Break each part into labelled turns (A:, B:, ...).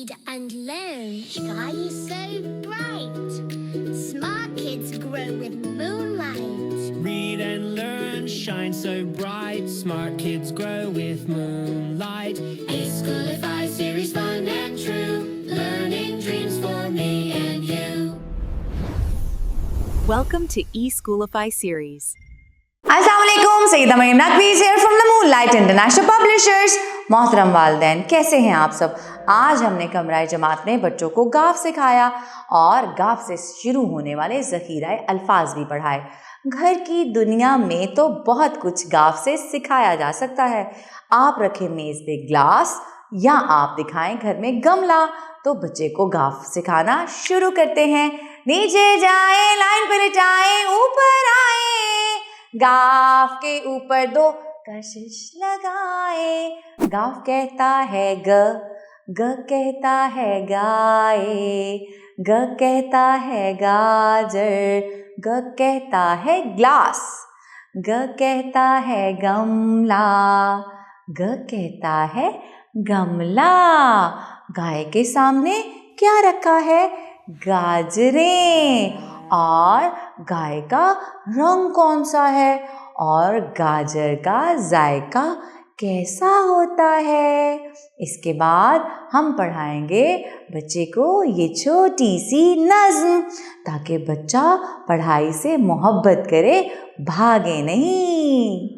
A: read and learn. Sky is so bright. Smart kids grow with moonlight.
B: Read and learn, shine so bright. Smart kids grow with moonlight. eSchoolify series, fun and true. Learning dreams for me and you.
C: Welcome to eSchoolify series.
D: अस्सलामुअलैकुम, Saeeda Maryam Naqvi here from the Moonlight International Publishers। मोहतरम वालिदैन, कैसे हैं आप सब। आज हमने कमराए जमात में बच्चों को गाफ सिखाया और गाफ से शुरू होने वाले ज़ख़ीराए अल्फाज भी पढ़ाए। घर की दुनिया में तो बहुत कुछ गाफ से सिखाया जा सकता है। आप रखें मेज़ पे ग्लास या आप दिखाएं घर में गमला, तो बच्चे को गाफ सिखाना शुरू करते हैं। नीचे जाए, लाइन पे लिटाएं, ऊपर आए, गाफ के ऊपर दो कशिश लगाए। गाफ कहता है ग, ग कहता है गाए, ग कहता है गाजर, ग कहता है ग्लास, ग कहता है गमला, ग कहता है गमला। गाय के सामने क्या रखा है? गाजरें। और गाय का रंग कौन सा है और गाजर का जायका कैसा होता है? इसके बाद हम पढ़ाएंगे बच्चे को ये छोटी सी नज़्म, ताकि बच्चा पढ़ाई से मोहब्बत करे, भागे नहीं।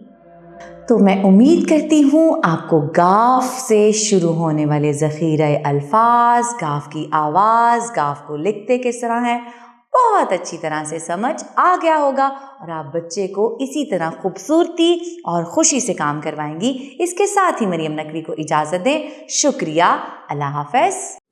D: तो मैं उम्मीद करती हूँ आपको गाफ से शुरू होने वाले ज़ख़ीरा अल्फाज, गाफ की आवाज़, गाफ को लिखते किस तरह है, बहुत अच्छी तरह से समझ आ गया होगा और आप बच्चे को इसी तरह खूबसूरती और खुशी से काम करवाएंगी। इसके साथ ही मरियम नकवी को इजाज़त दें। शुक्रिया। अल्लाह हाफ़िज़।